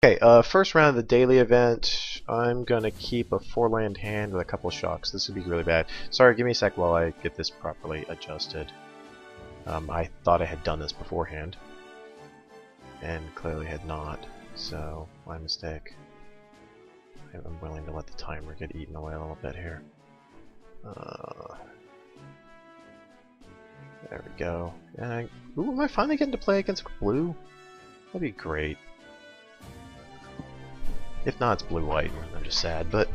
Okay, first round of the daily event. I'm gonna keep a 4-land hand with a couple of shocks. This would be really bad. Sorry, give me a sec while I get this properly adjusted. I thought I had done this beforehand, and clearly had not, so my mistake. I'm willing to let the timer get eaten away a little bit here. There we go. Ooh, am I finally getting to play against blue? That'd be great. If not, it's blue-white, and I'm just sad, but...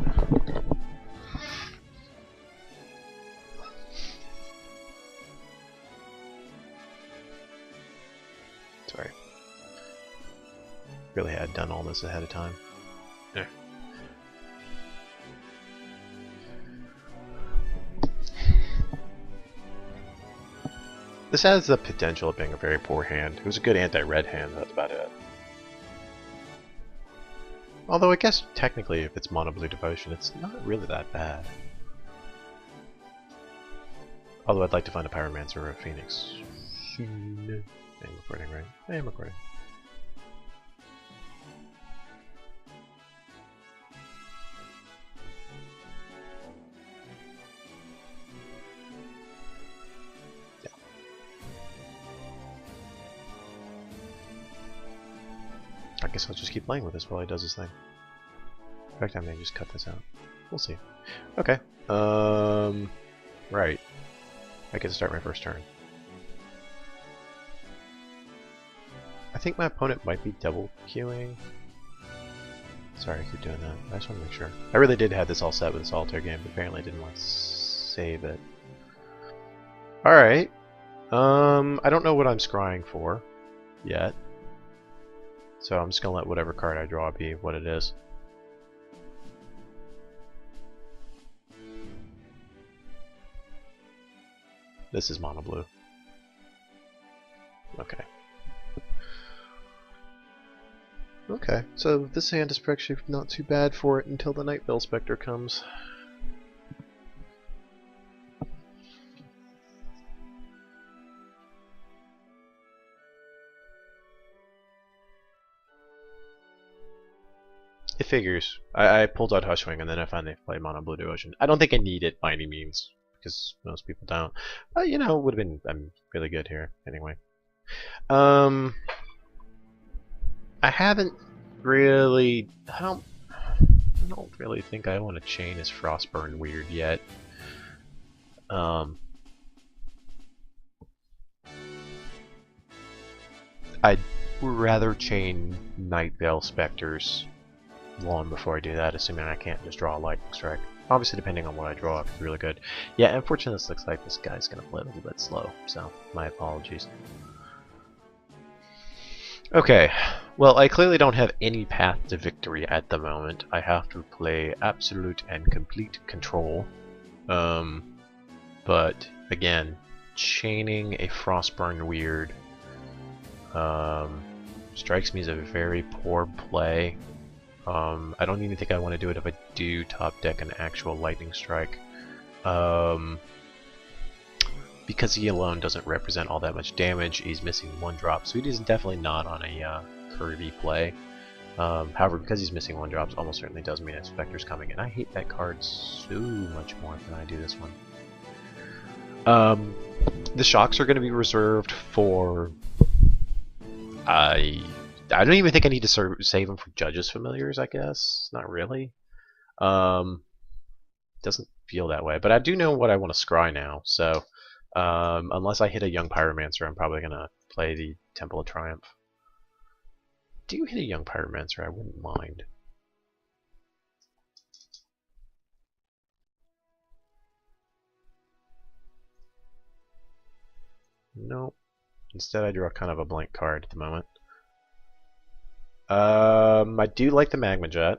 Sorry. Really had done all this ahead of time. Yeah. This has the potential of being a very poor hand. It was a good anti-red hand, that's about it. Although I guess technically if it's mono blue devotion, it's not really that bad. Although I'd like to find a Pyromancer or a Phoenix soon. I am recording, right? I am recording. Yeah. I guess I'll just keep playing with this while he does his thing. In fact, I may just cut this out. We'll see. Okay. Right. I get to start my first turn. I think my opponent might be double queuing. Sorry, I keep doing that. I just want to make sure. I really did have this all set with this Solitaire game, but apparently I didn't want to save it. Alright. I don't know what I'm scrying for yet. So I'm just going to let whatever card I draw be what it is. This is mono blue. Okay. Okay, so this hand is actually not too bad for it until the Night Veil Spectre comes. It figures. I pulled out Hushwing and then I finally played mono blue devotion. I don't think I need it by any means, because most people don't. But you know, it would have been really good here anyway. I haven't really. I don't really think I want to chain as Frostburn weird yet. I'd rather chain Night Veil Spectres long before I do that, assuming I can't just draw a Lightning Strike. Obviously, depending on what I draw, it's really good. Yeah, unfortunately, this looks like this guy's going to play a little bit slow, so my apologies. Okay, well, I clearly don't have any path to victory at the moment. I have to play absolute and complete control. But, again, chaining a Frostburn weird strikes me as a very poor play. I don't even think I want to do it if I do top deck an actual Lightning Strike. Because he alone doesn't represent all that much damage, he's missing 1-drop, so he is definitely not on a curvy play. However, because he's missing 1-drops, almost certainly does mean a Spectre's coming, and I hate that card so much more than I do this one. The shocks are going to be reserved for... I don't even think I need to save them for Judge's Familiars, I guess. Not really. Doesn't feel that way, but I do know what I want to scry now, so... unless I hit a young Pyromancer, I'm probably going to play the Temple of Triumph. Do you hit a young Pyromancer? I wouldn't mind. Nope. Instead, I draw kind of a blank card at the moment. I do like the Magma Jet.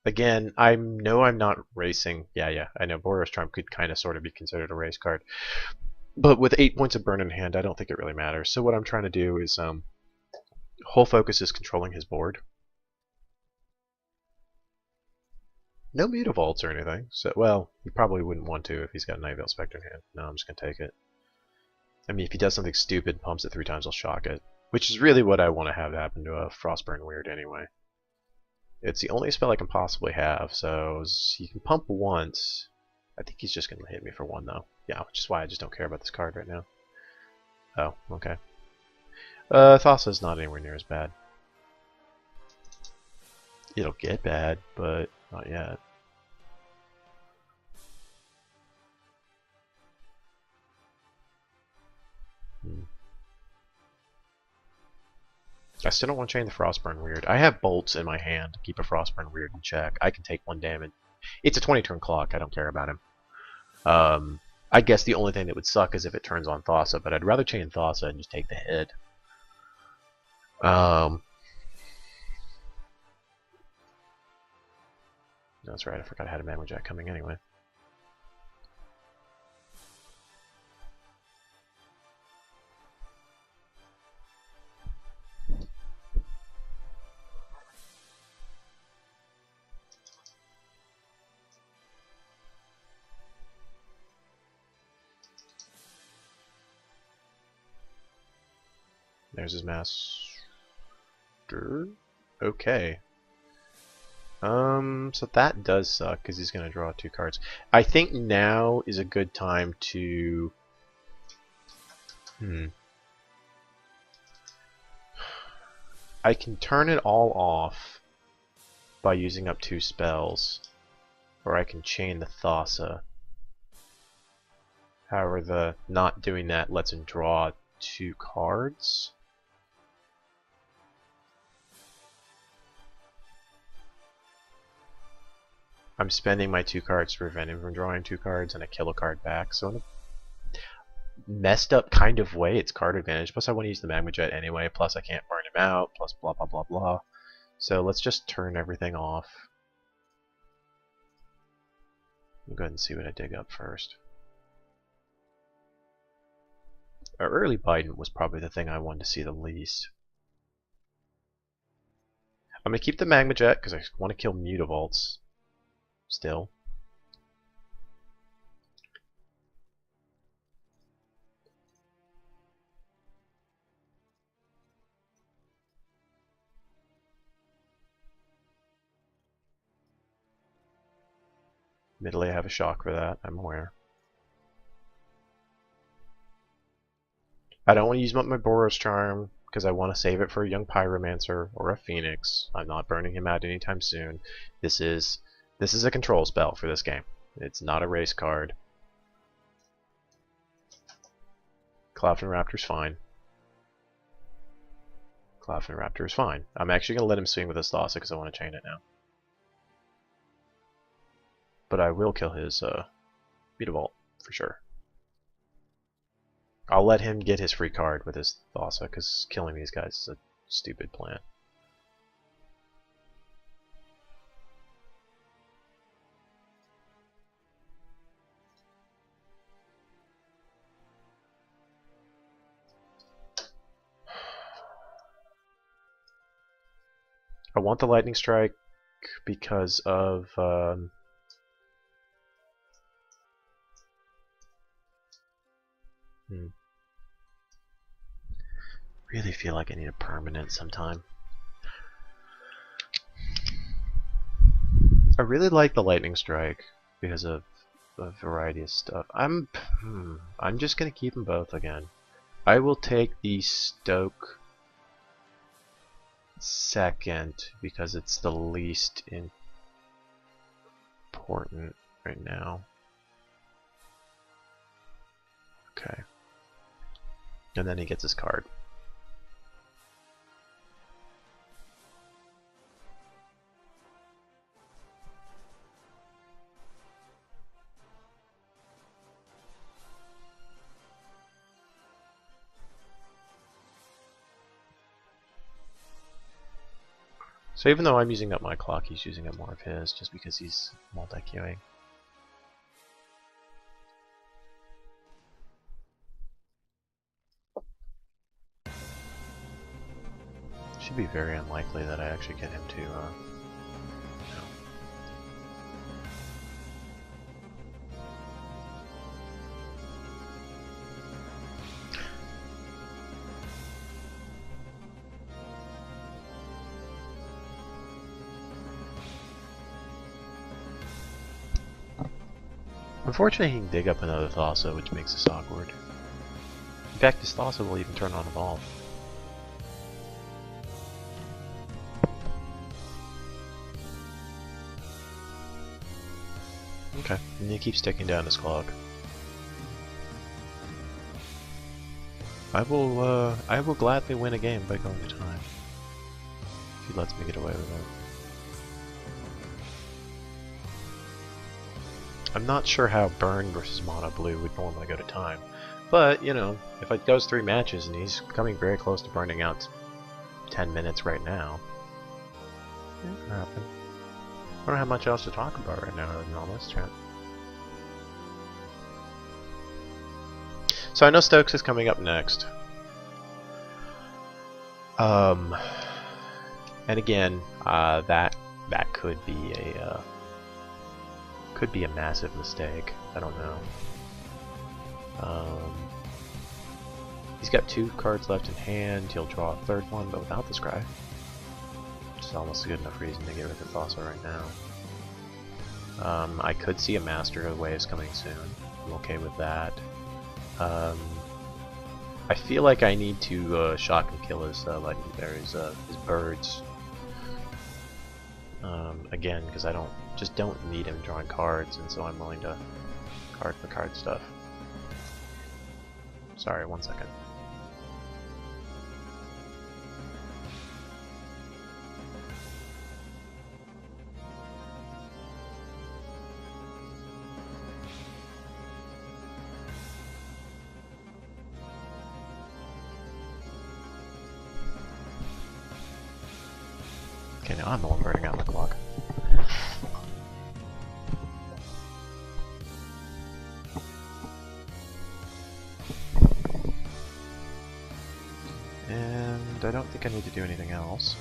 Again, I know I'm not racing. Yeah, I know Boros Trump could kind of sort of be considered a race card. But with 8 points of burn in hand, I don't think it really matters. So what I'm trying to do is, whole focus is controlling his board. No Mutavaults or anything. So, well, you probably wouldn't want to if he's got Night Veil Spectre in hand. No, I'm just going to take it. I mean, if he does something stupid, pumps it 3 times, I'll shock it. Which is really what I want to have happen to a Frostburn Weird anyway. It's the only spell I can possibly have, so he can pump once. I think he's just going to hit me for one, though. Yeah, which is why I just don't care about this card right now. Oh, okay. Thassa's not anywhere near as bad. It'll get bad, but not yet. I still don't want to chain the Frostburn Weird. I have bolts in my hand to keep a Frostburn Weird in check. I can take 1 damage. It's a 20-turn clock. I don't care about him. I guess the only thing that would suck is if it turns on Thassa, but I'd rather chain Thassa and just take the hit. That's right, I forgot I had a Magma Jack coming anyway. There's his master. Okay. So that does suck because he's going to draw 2 cards. I think now is a good time to... I can turn it all off by using up 2 spells, or I can chain the Thassa. However, the not doing that lets him draw 2 cards. I'm spending my 2 cards to prevent him from drawing 2 cards, and I kill a card back. So in a messed up kind of way, it's card advantage. Plus I want to use the Magma Jet anyway, plus I can't burn him out, plus blah blah blah blah. So let's just turn everything off. I'll go ahead and see what I dig up first. Our early Bident was probably the thing I wanted to see the least. I'm going to keep the Magma Jet because I want to kill Mutavaults still. Admittedly, I have a shock for that, I'm aware. I don't want to use up my Boros Charm because I want to save it for a young Pyromancer or a Phoenix. I'm not burning him out anytime soon. This is a control spell for this game. It's not a race card. Cloudfin Raptor's fine. Cloudfin Raptor is fine. I'm actually going to let him swing with his Thassa because I want to chain it now. But I will kill his Mutavault for sure. I'll let him get his free card with his Thassa because killing these guys is a stupid plan. I want the Lightning Strike because of really feel like I need a permanent sometime. I really like the Lightning Strike because of a variety of stuff. I'm just gonna keep them both again. I will take the Stoke second because it's the least important right now. Okay. And then he gets his card. So even though I'm using up my clock, he's using up more of his just because he's multi-queuing. Should be very unlikely that I actually get him to Unfortunately, he can dig up another Thassa, which makes this awkward. In fact, this Thassa will even turn on Evolve. Okay, and he keeps sticking down his clock. I will gladly win a game by going to time. If he lets me get away with it. I'm not sure how Burn versus Mono Blue would normally go to time. But, you know, if it goes 3 matches and he's coming very close to burning out 10 minutes right now, it can happen. I don't have much else to talk about right now, to be honest. So I know Stokes is coming up next. And again, that could be a massive mistake. I don't know. He's got 2 cards left in hand. He'll draw a 3rd one, but without the Scry. Which is almost a good enough reason to get rid of Thassa right now. I could see a Master of Waves coming soon. I'm okay with that. I feel like I need to shock and kill his his birds. Again, because I just don't need him drawing cards, and so I'm willing to card for card stuff. Sorry, 1 second. Okay, now I'm the one burning out my clock. And I don't think I need to do anything else.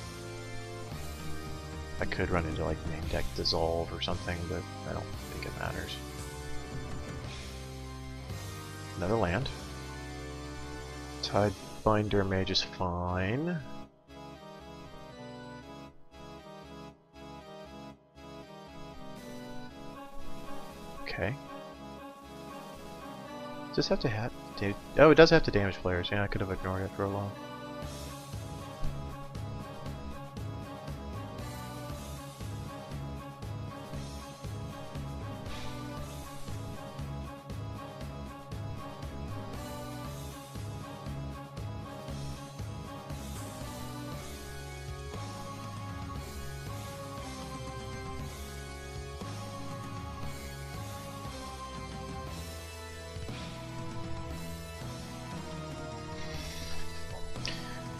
I could run into like main deck dissolve or something, but I don't think it matters. Another land. Tidebinder Mage is fine. Okay. Does this have to oh, it does have to damage players. Yeah, I could have ignored it for a while.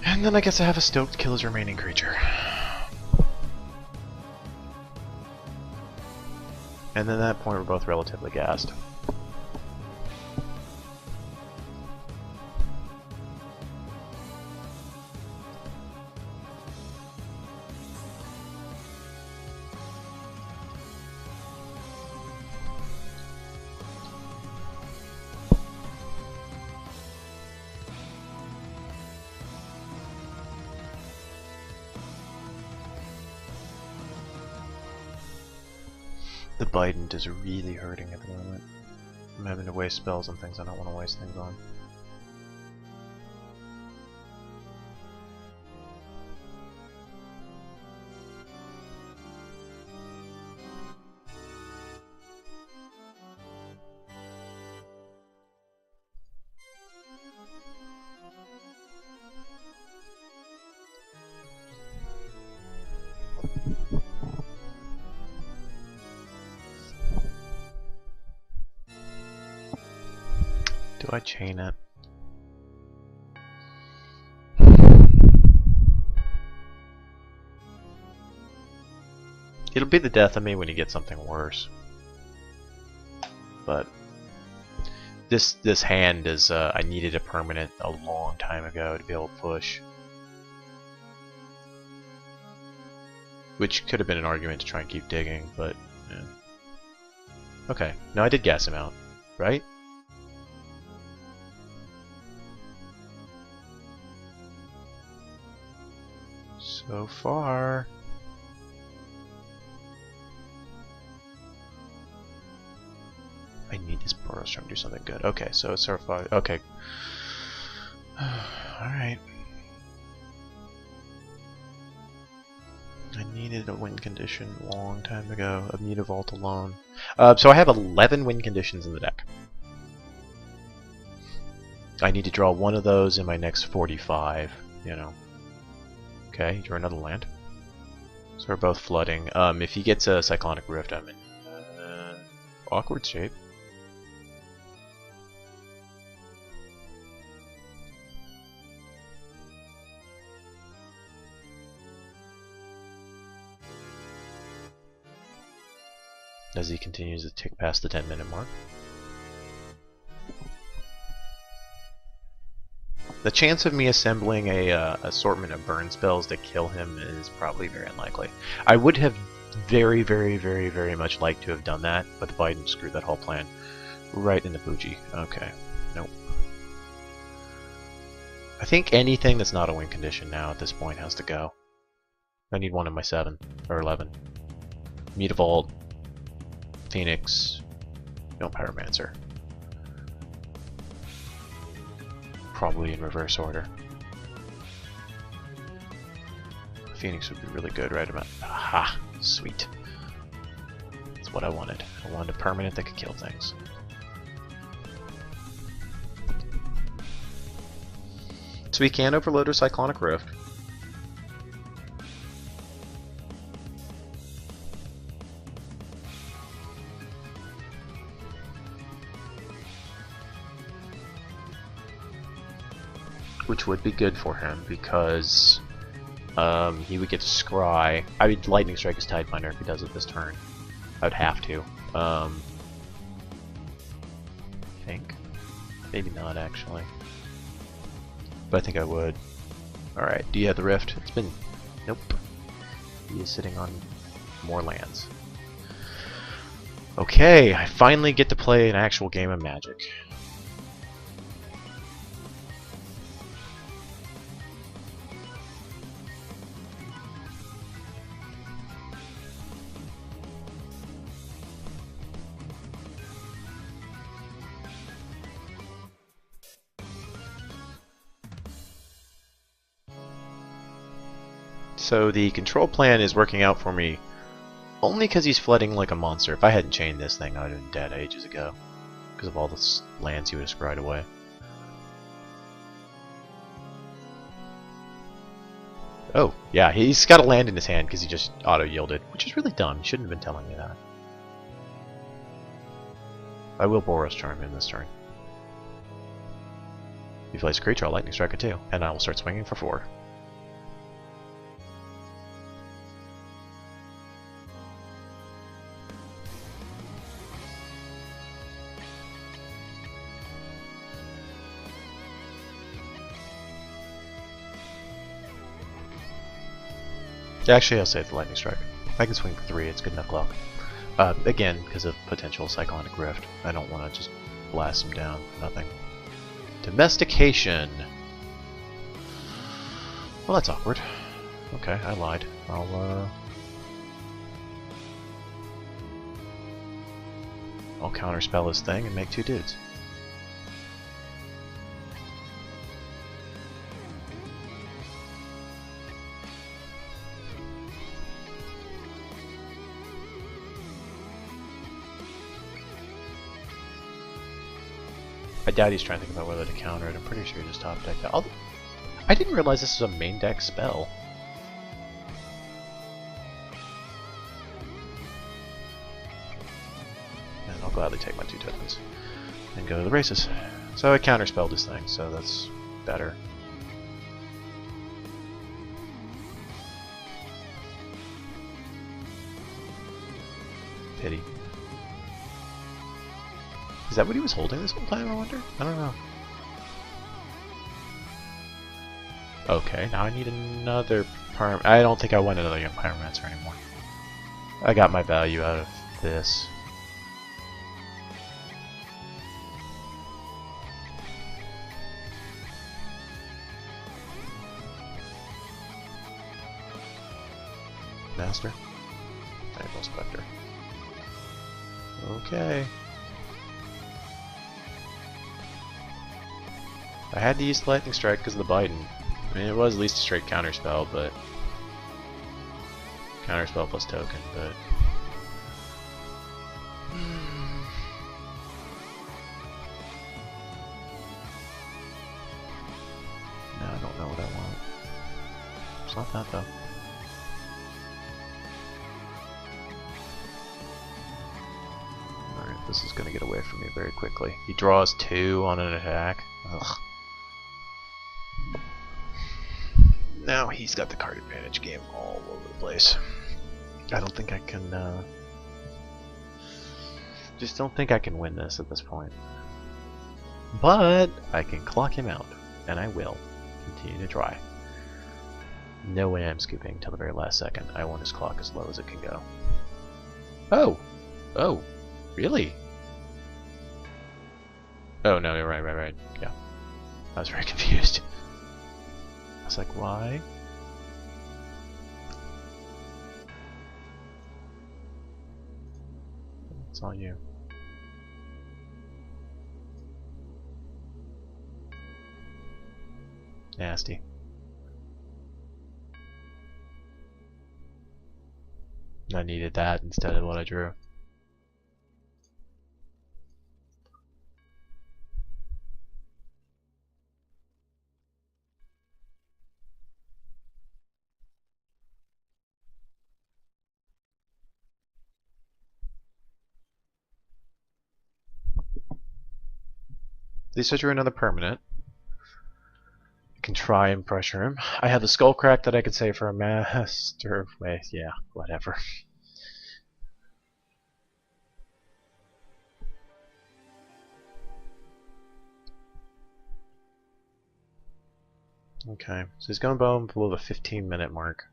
And then I guess I have a Stoke to kill his remaining creature. And then at that point we're both relatively gassed. The Bident is really hurting at the moment. I'm having to waste spells on things I don't want to waste things on. Do I chain it? It'll be the death of me when you get something worse. But this hand is I needed a permanent a long time ago to be able to push. Which could have been an argument to try and keep digging, but yeah. Okay, no, I did gas him out, right? So far. I Boros Charm do something good. Okay, so it's Surfire. Okay. Alright. I needed a win condition a long time ago. Immunavault alone. So I have 11 win conditions in the deck. I need to draw one of those in my next 45, you know. Okay, draw another land. So we're both flooding. If he gets a Cyclonic Rift, I'm in awkward shape. As he continues to tick past the 10-minute mark. The chance of me assembling a assortment of burn spells to kill him is probably very unlikely. I would have very, very, very, very much liked to have done that, but the Biden screwed that whole plan right in the Fuji. Okay, nope. I think anything that's not a win condition now at this point has to go. I need one in my 7 or 11. Mutavault, Phoenix, no Pyromancer. Probably in reverse order. Phoenix would be really good right about. Aha! Sweet. That's what I wanted. I wanted a permanent that could kill things. So we can overload a Cyclonic Rift. Which would be good for him because he would get to scry. I would Lightning Strike his Tidefinder if he does it this turn. I would have to. I think. Maybe not actually. But I think I would. Alright, do you have the Rift? It's been... Nope. He is sitting on more lands. Okay, I finally get to play an actual game of Magic. So the control plan is working out for me only because he's flooding like a monster. If I hadn't chained this thing, I would have been dead ages ago because of all the lands he would have scryed away. Oh, yeah, he's got a land in his hand because he just auto-yielded, which is really dumb. He shouldn't have been telling me that. I will Boros Charm him this turn. If he plays a creature, I'll Lightning Strike it too, and I will start swinging for 4. Actually, I'll save the Lightning Strike. I can swing for 3, it's good enough luck. Again, because of potential Cyclonic Rift. I don't want to just blast him down. Nothing. Domestication! Well, that's awkward. Okay, I lied. I'll counterspell his thing and make 2 dudes. I doubt he's trying to think about whether to counter it. I'm pretty sure he just top decked that. I didn't realize this is a main deck spell. And I'll gladly take my 2 tokens and go to the races. So I counterspelled this thing, so that's better. Pity. Is that what he was holding this whole time, I wonder? I don't know. Okay, now I need another I don't think I want another Young Pyromancer anymore. I got my value out of this. Master? Animal Spectre. Okay. I had to use the lightning strike because of the Biden. I mean, it was at least a straight counterspell, but counterspell plus token, but no, I don't know what I want. It's not that though. Alright, this is gonna get away from me very quickly. He draws 2 on an attack. Ugh. Now he's got the card advantage game all over the place. I don't think I can, just don't think I can win this at this point. But I can clock him out, and I will continue to try. No way I'm scooping till the very last second. I want his clock as low as it can go. Oh! Oh! Really? Oh, no, right. Yeah. I was very confused. I was like, why? It's all you. Nasty. I needed that instead of what I drew. At least I drew another permanent. I can try and pressure him. I have the Skullcrack that I could say for a master. Yeah, whatever. Okay, so he's going below the 15-minute mark.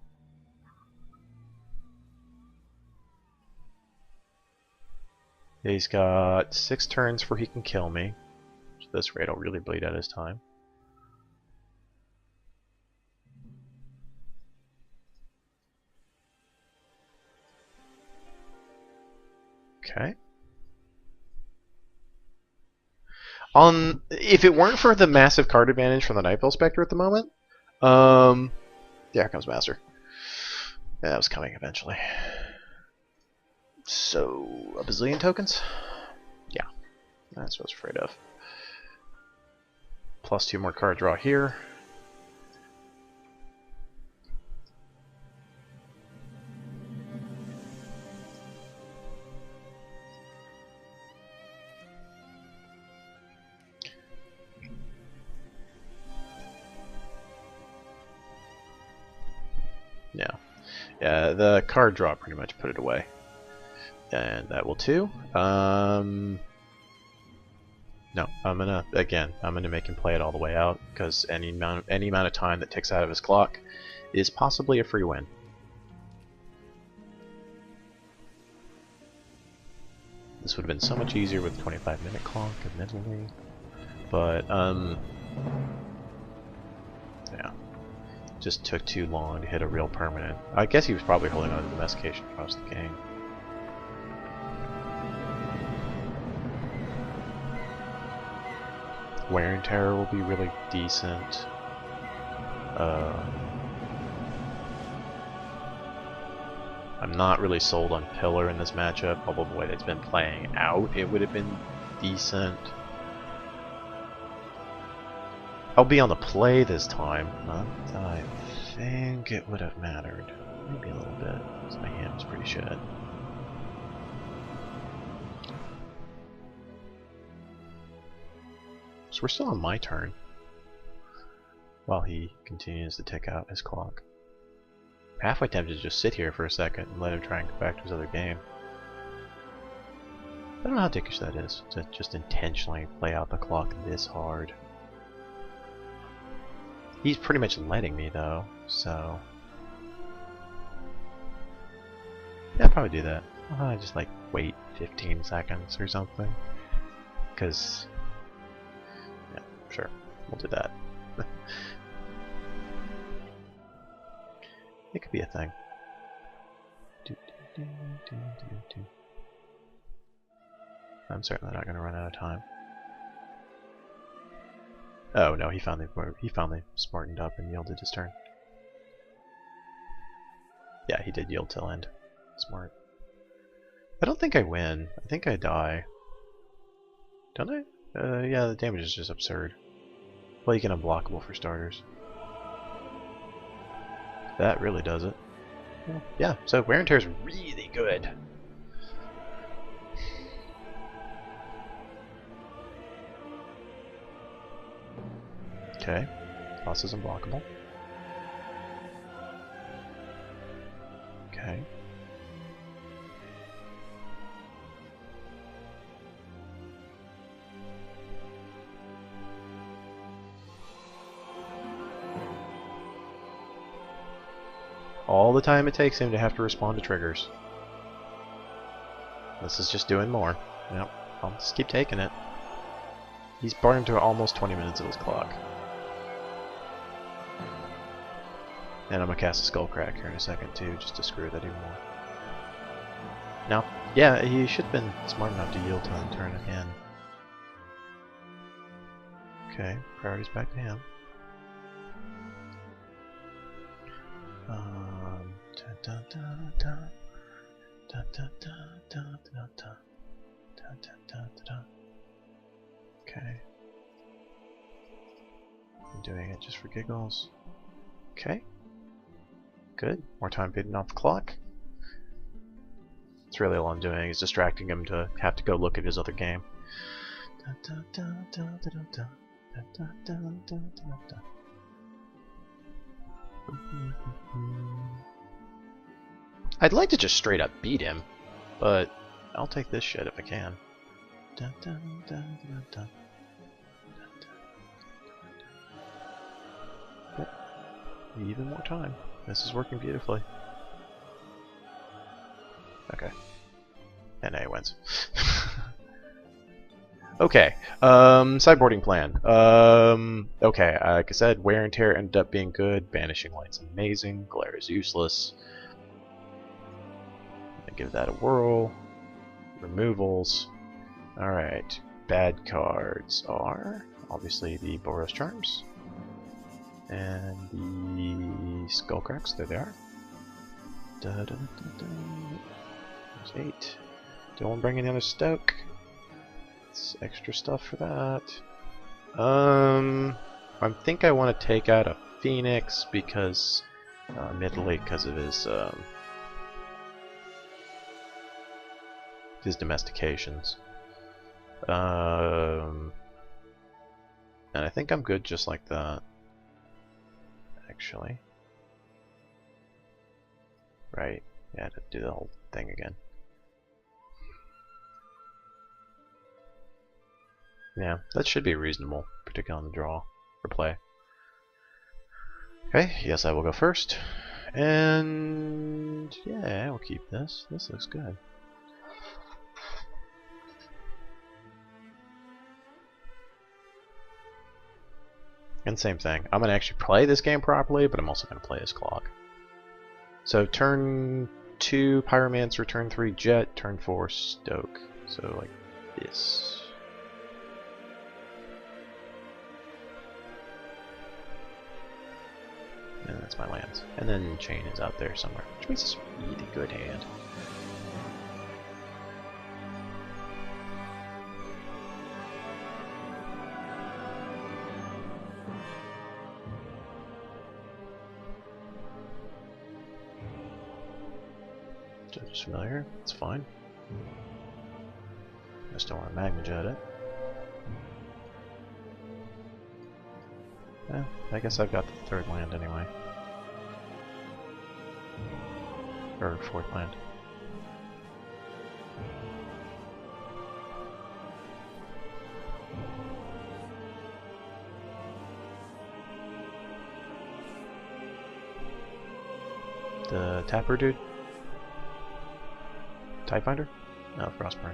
He's got 6 turns before he can kill me. So this rate will really bleed out his time. Okay. If it weren't for the massive card advantage from the Nightveil Spectre at the moment, yeah, here comes Master. Yeah, that was coming eventually. So, a bazillion tokens? Yeah, that's what I was afraid of. Plus 2 more card draw here. Yeah, the card draw pretty much put it away. And that will too. No, I'm gonna make him play it all the way out, because any amount of time that ticks out of his clock is possibly a free win. This would have been so much easier with a 25-minute clock, admittedly. But yeah. Just took too long to hit a real permanent. I guess he was probably holding on to Domestication for most of the game. Wear and Tear will be really decent. I'm not really sold on Pillar in this matchup, although the way it's been playing out, it would have been decent. I'll be on the play this time. Not that I think it would have mattered. Maybe a little bit, because my hand was pretty shit. So we're still on my turn, while he continues to tick out his clock. Halfway tempted to just sit here for a second and let him try and go back to his other game. I don't know how dickish that is, to just intentionally play out the clock this hard. He's pretty much letting me though, so yeah, I'll probably do that. I'll just like wait 15 seconds or something, because yeah, sure, we'll do that. It could be a thing. I'm certainly not going to run out of time. Oh no, he finally smartened up and yielded his turn. Yeah, he did yield till end. Smart. I don't think I win. I think I die. Don't I? Yeah, the damage is just absurd. Well, you can unblockable for starters. That really does it. Well, yeah, so wear and tear is really good. Okay, Boss is unblockable. Okay. All the time it takes him to have to respond to triggers. This is just doing more. Yep, I'll just keep taking it. He's burned to almost 20 minutes of his clock. And I'm gonna cast a Skullcrack here in a second too, just to screw that even more. Now, yeah, he should have been smart enough to yield to him turn again. Okay, priority's back to him. Okay. I'm doing it just for giggles. Okay. Good. More time beating off the clock. That's really all I'm doing, is distracting him to have to go look at his other game. I'd like to just straight up beat him, but I'll take this shit if I can. Yep. Even more time. This is working beautifully. Okay. And A wins. Okay. Sideboarding plan. Okay, like I said, wear and tear ended up being good. Banishing Light's amazing. Glare is useless. Give that a whirl. Removals. Alright. Bad cards are obviously the Boros Charms. And the Skullcracks. There they are. There's 8. Don't bring any other Stoke. It's extra stuff for that. I think I want to take out a Phoenix because admittedly because of his domestications. And I think I'm good just like that. Actually. Right. Yeah, to do the whole thing again. Yeah, that should be reasonable, particularly on the draw for play. Okay, yes, I will go first. And yeah, we'll keep this. This looks good. And same thing. I'm going to actually play this game properly, but I'm also going to play his clock. So turn 2 Pyromancer, turn 3 Jet, turn 4 Stoke. So like this. And that's my lands. And then Chain is out there somewhere, which means it's a really good hand. Just familiar, it's fine. I just don't want to Magma Jet it. Eh, I guess I've got the 3rd land anyway. Or 4th land. The Tapper dude? TIE Finder? No, Frostburn.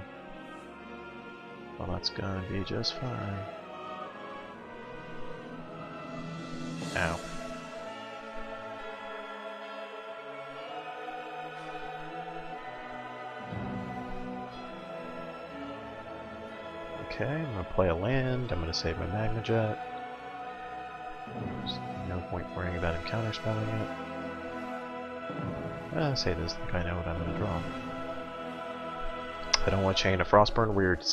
Well, that's gonna be just fine. Ow. Okay, I'm gonna play a land, I'm gonna save my Magma Jet. point worrying about him counterspelling it. I say this like I know what I'm going to draw. I don't want to chain a Frostburn Weird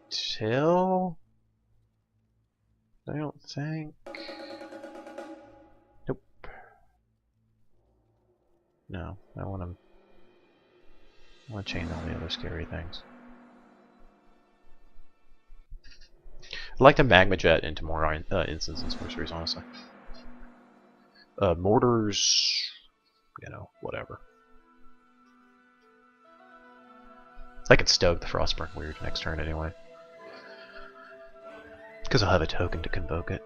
still. I don't think. Nope. No, I want to. I want to chain all the other scary things. I'd like to Magma Jet into more instants and sorceries, honestly. Mortars, you know, whatever. I could stoke the Frostburn Weird next turn anyway. Because I'll have a token to convoke it.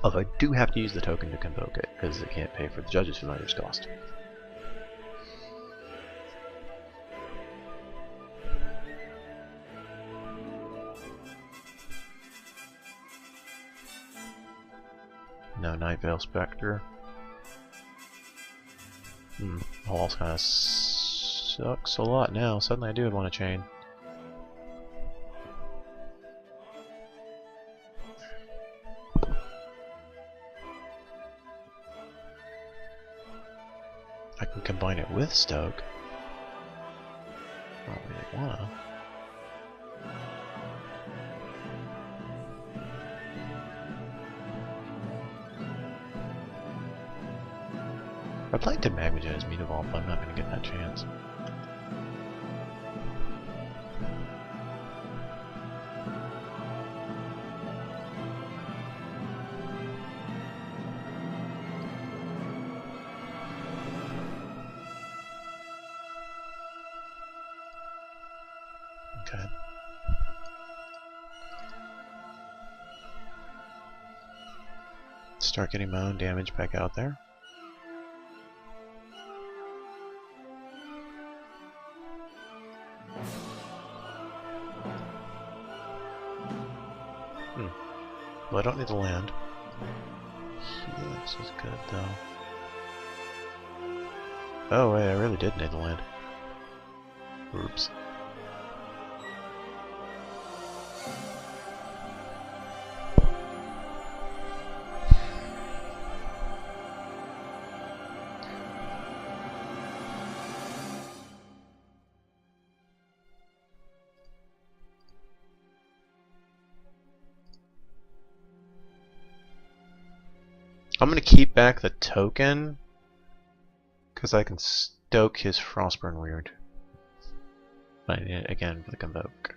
Although I do have to use the token to convoke it, because it can't pay for the Judge's Familiar's cost. No Nightveil Spectre. Hall's kind of sucks a lot now. Suddenly I do want to chain. I can combine it with Stoke. I don't really wanna. I'd like to Magma Jet as Mutavault, but I'm not going to get that chance. Okay. Start getting my own damage back out there. Well, I don't need the land. Yeah, this is good though. Oh wait, I really did need the land. Oops. I'm gonna keep back the token because I can stoke his Frostburn Weird. Again, for the convoke.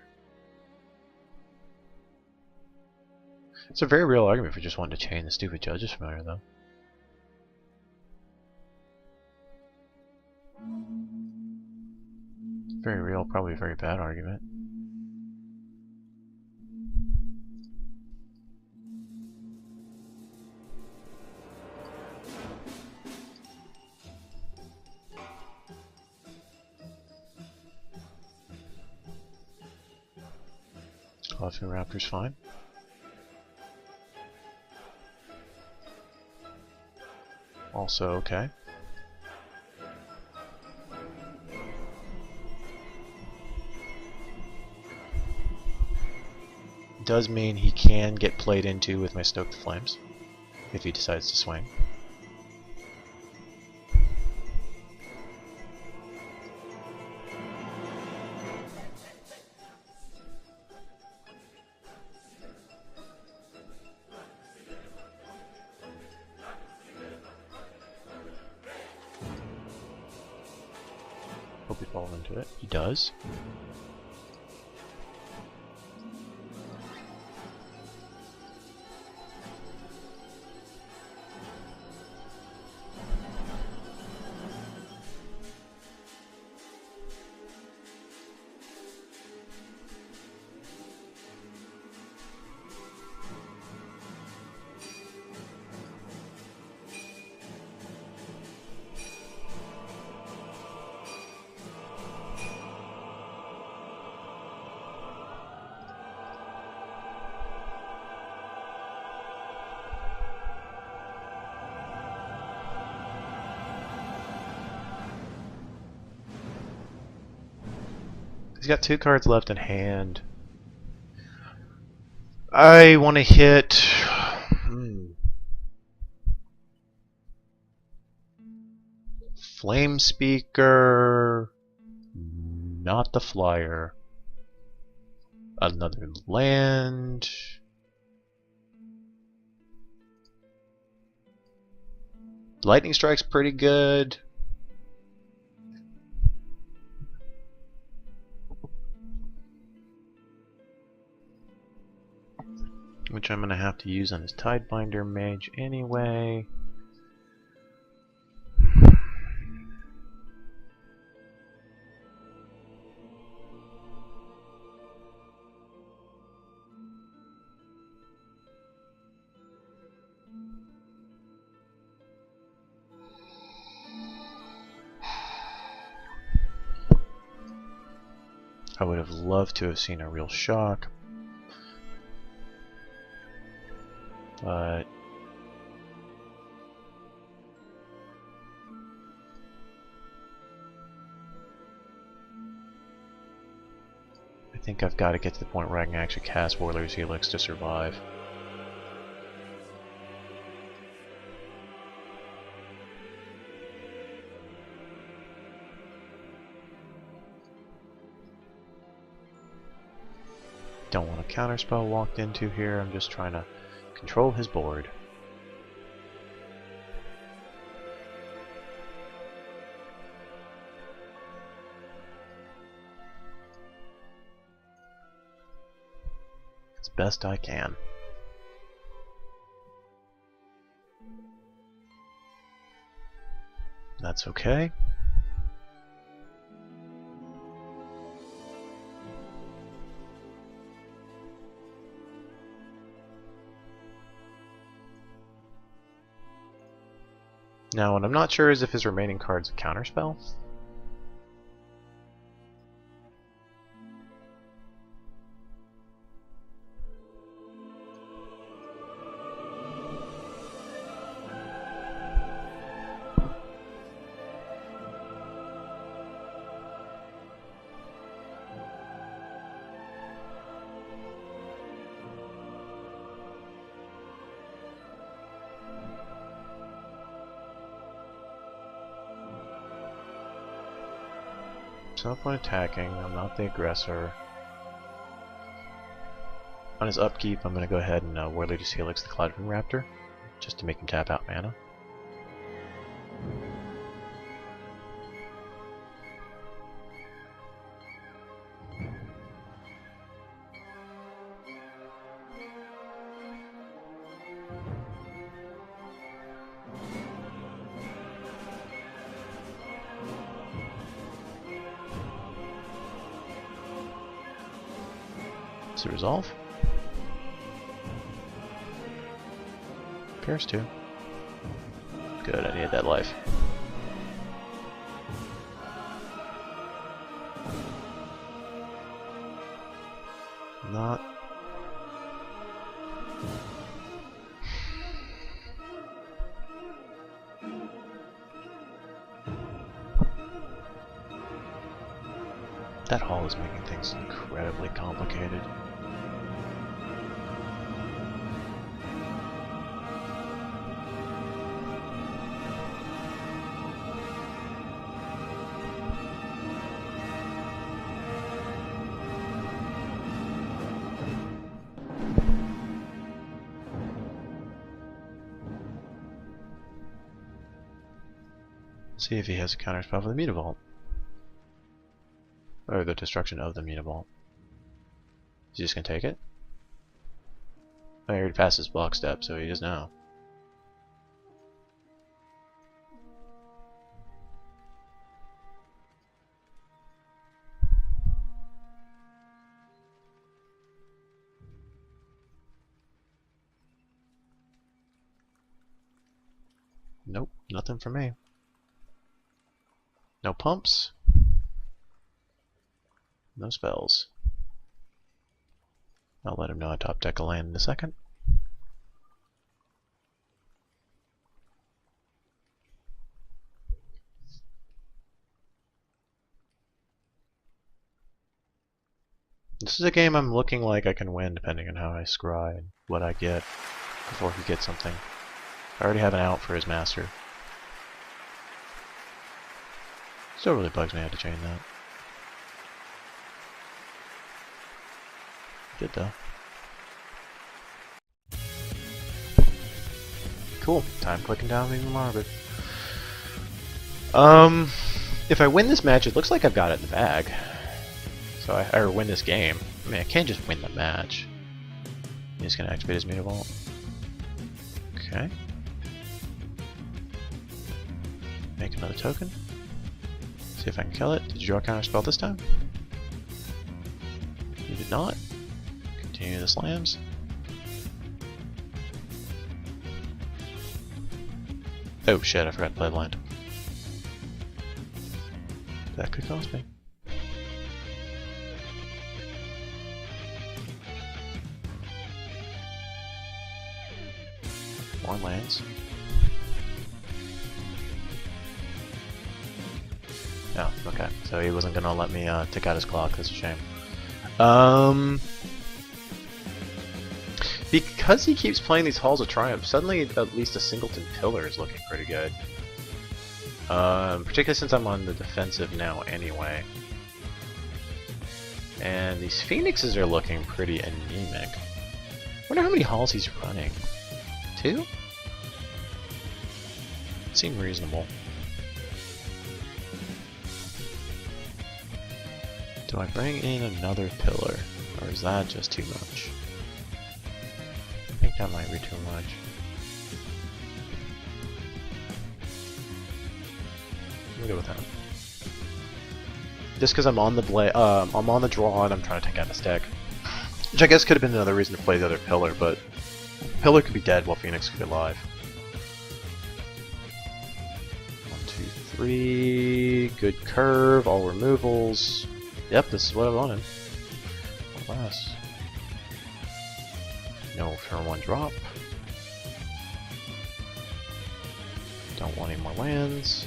It's a very real argument for just wanting to chain the stupid Judge's Familiar, though. Very real, probably a very bad argument. Coffee Raptor's fine. Also okay. Does mean he can get played into with my Stoke the Flames if he decides to swing. Hope he falls into it. He does. He's got 2 cards left in hand. I want to hit... Flame Speaker... Not the flyer. Another land... Lightning Strike's pretty good. Which I'm going to have to use on his Tidebinder Mage anyway. I would have loved to have seen a real shock, but I think I've got to get to the point where I can actually cast Warlord's Helix to survive. Don't want a counterspell walked into here, I'm just trying to control his board. As best I can. That's okay. Now, what I'm not sure is if his remaining card's a counterspell. So no point attacking, I'm not the aggressor. On his upkeep, I'm going to go ahead and Warlord's Helix the Cloudwing Raptor, just to make him tap out mana. Does it resolve? Appears to. Good, I needed that life. Not. That hall is making things incredibly complicated. See if he has a counterspell for the Mutavault. Or the destruction of the Mutavault. Is he just gonna take it? I already passed his block step, so he does now. Nope, nothing for me. No pumps. No spells. I'll let him know I top deck a land in a second. This is a game I'm looking like I can win depending on how I scry and what I get before he gets something. I already have an out for his master. Still really bugs me I had to chain that. Good though. Cool. Time clicking down even morbid. If I win this match, it looks like I've got it in the bag. So or win this game. I mean, I can't just win the match. He's gonna activate his Meta Vault. Okay. Make another token. See if I can kill it. Did you draw a counter spell this time? You did not. Continue the slams. Oh shit, I forgot to play blind. That could cost me. More lands. Oh, okay. So he wasn't gonna let me take out his clock. That's a shame. Because he keeps playing these Halls of Triumph, suddenly at least a Singleton Pillar is looking pretty good. Particularly since I'm on the defensive now anyway. And these Phoenixes are looking pretty anemic. Wonder how many Halls he's running. 2? Seem reasonable. Do I bring in another pillar, or is that just too much? I think that might be too much. We'll go with that. Just because I'm on the I'm on the draw and I'm trying to take out a stack, which I guess could have been another reason to play the other pillar, but pillar could be dead while Phoenix could be alive. 1, 2, 3. Good curve. All removals. Yep, this is what I wanted. Alas. No turn 1 drop. Don't want any more lands.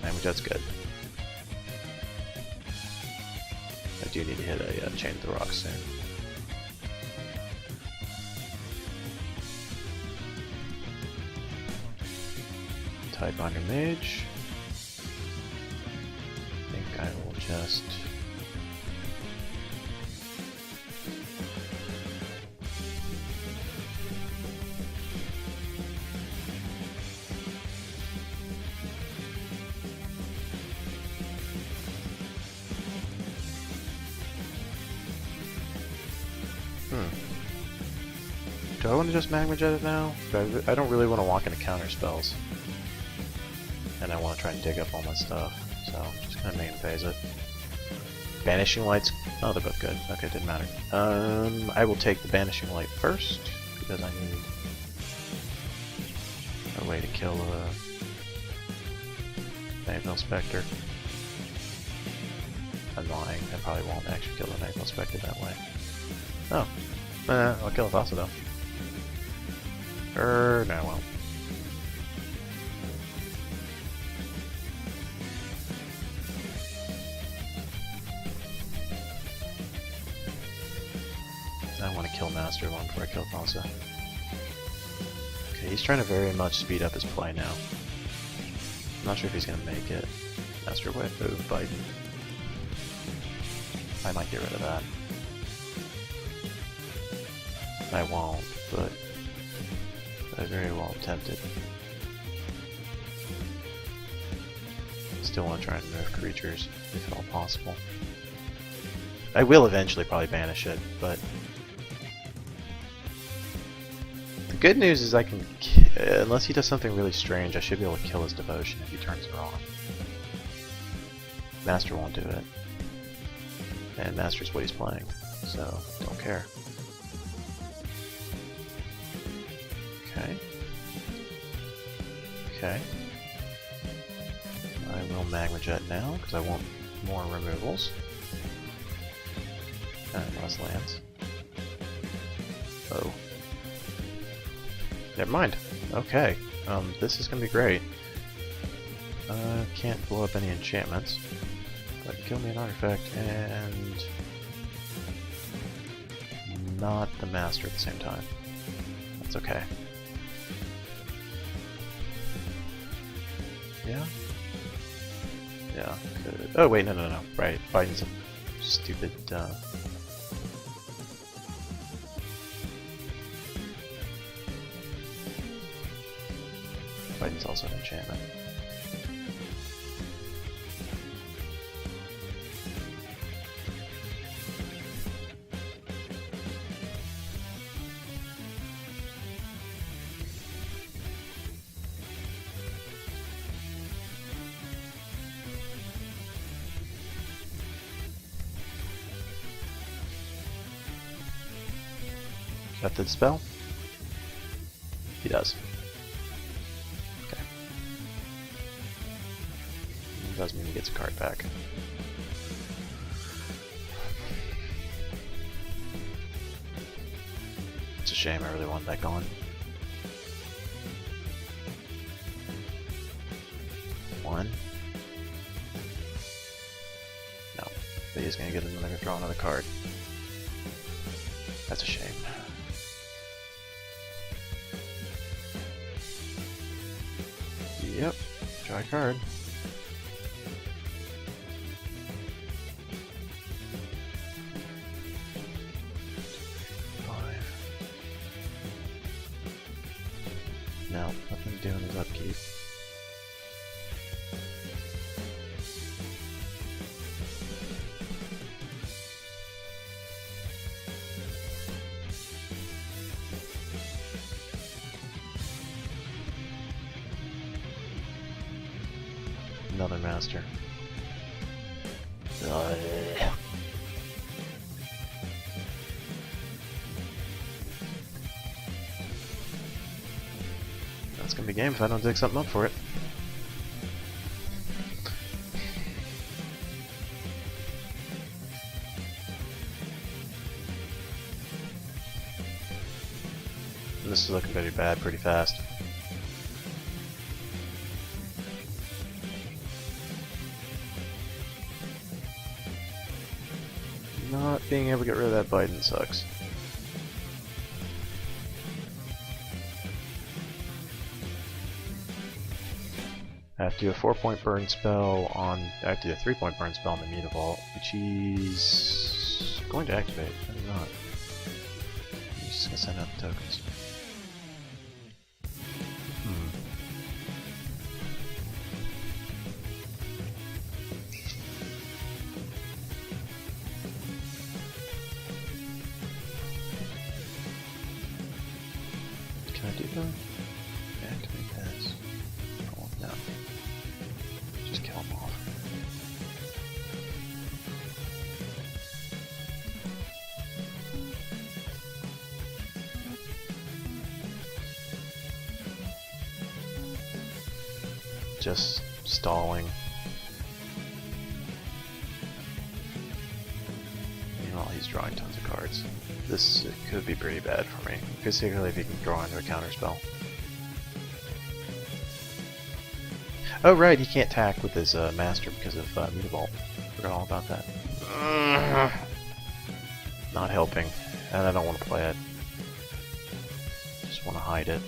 Language, that's good. I do need to hit a Chain of the Rocks soon. Tidebinder Mage. I will just do I want to just Magma Jet it now? I don't really want to walk into counter spells. And I want to try and dig up all my stuff. So I'm just gonna main phase it. Banishing Lights. Oh, they're both good. Okay, didn't matter. I will take the Banishing Light first because I need a way to kill Nightveil Spectre. I'm lying. I probably won't actually kill the Nightveil Spectre that way. Oh, I'll kill it also though. No, I won't. I want to kill Master one before I kill Thassa. Okay, he's trying to very much speed up his play now. I'm not sure if he's going to make it. Master Whip, ooh, Bite. I might get rid of that. I won't, but I very well am tempted. Still want to try and remove creatures, if at all possible. I will eventually probably banish it, but the good news is I can, unless he does something really strange, I should be able to kill his Devotion if he turns it on. Master won't do it. And Master's what he's playing, so don't care. Okay. Okay. I will Magma Jet now, because I want more removals. And less lands. Oh. Never mind. Okay. This is gonna be great. Can't blow up any enchantments. But kill me an artifact and not the master at the same time. That's okay. Yeah? Yeah, could. Oh wait, no. Right, Biden's a stupid Biden's also an enchantment. Got the spell? He does. Okay. Does mean he gets a card back. It's a shame, I really want that going. One. No. But he's gonna get another draw another card. That's a shame. Yep, draw a card. Five. No, nothing doing his upkeep. Another master. That's gonna be game if I don't dig something up for it. And this is looking pretty bad pretty fast. Not being able to get rid of that Biden sucks. I have to do a 4-point burn spell on. I have to do a 3-point burn spell on the Mutavault, which he's going to activate. Maybe not. He's just gonna send out the tokens. Can I do that? Activate this. Oh no. Just kill him off. Just stalling. Meanwhile, he's drawing tons of cards. This could be pretty bad for me, particularly if he can draw into a counterspell. Oh right, he can't attack with his master because of Mutavault. Forgot all about that. Not helping, and I don't want to play it. Just want to hide it.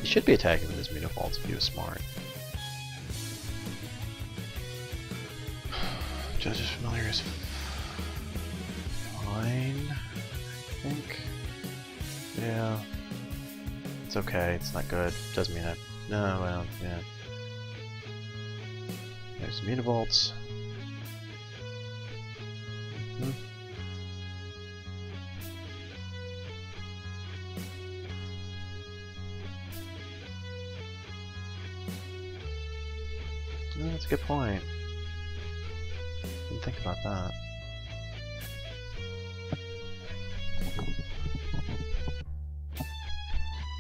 He should be attacking with his Mutavaults if he was smart. Judge's Familiar is fine, I think. Yeah. It's okay, it's not good. Doesn't mean I... No, well, yeah. There's Mutavaults. No, that's a good point. Didn't think about that.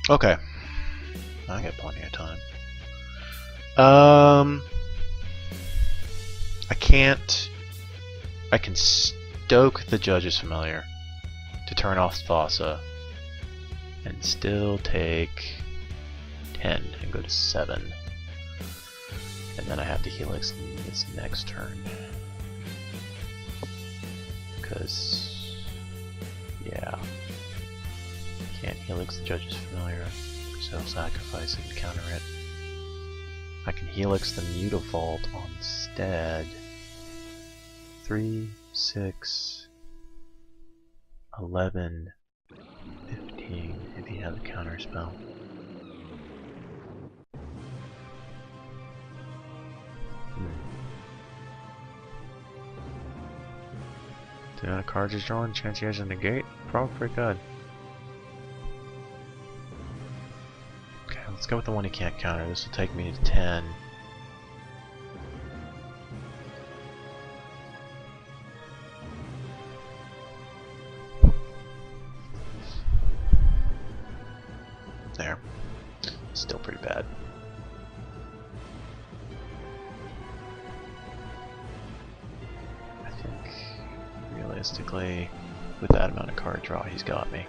Okay. I got plenty of time. I can stoke the Judge's Familiar to turn off Thassa and still take 10 and go to 7. And then I have to Helix this next turn. Because, yeah. Can't Helix the Judge's Familiar, so I'll sacrifice it and counter it. I can Helix the Mutavault instead. 3, 6, 11, 15 if he has a counter spell. The amount of cards he's drawing, chance he has a negate, probably pretty good. Okay, let's go with the one he can't counter. This will take me to 10. There. Still pretty bad. I think, realistically, with that amount of card draw, he's got me.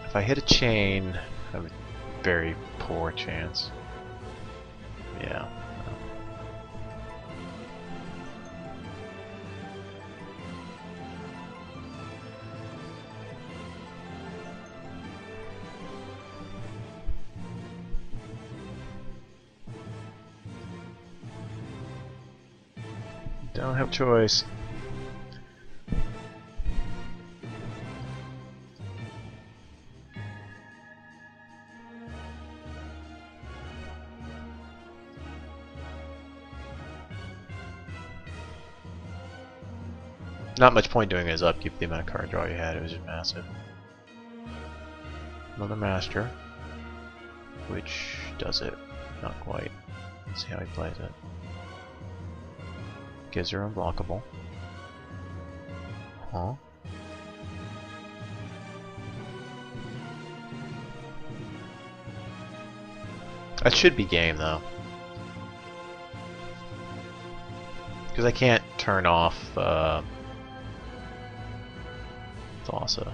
If I hit a chain, I have a very poor chance. Yeah. Don't have a choice. Not much point doing his upkeep, the amount of card draw you had, it was just massive. Another Master, which does it. Not quite. Let's see how he plays it. Gives her unblockable. Huh? That should be game though. Because I can't turn off Thassa.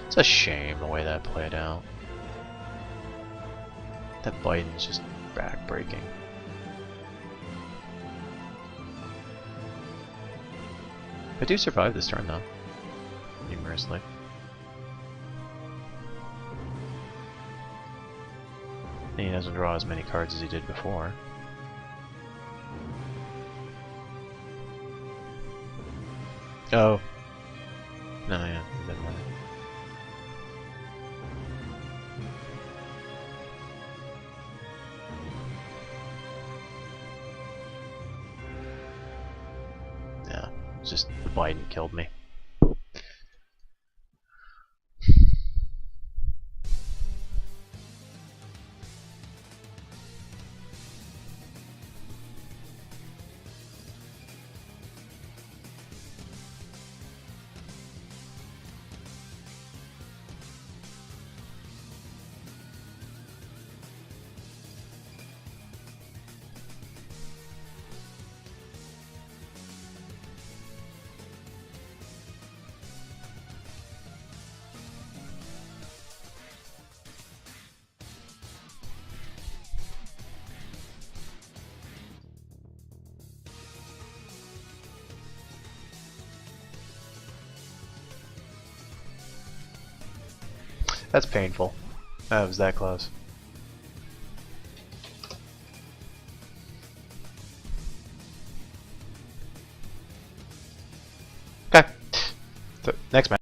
It's a shame the way that played out. That Biden's just back-breaking. I do survive this turn though, numerously. And he doesn't draw as many cards as he did before. Oh. No, yeah, it doesn't matter. Yeah, just the Biden killed me. That's painful. That was that close. Okay. So, next match.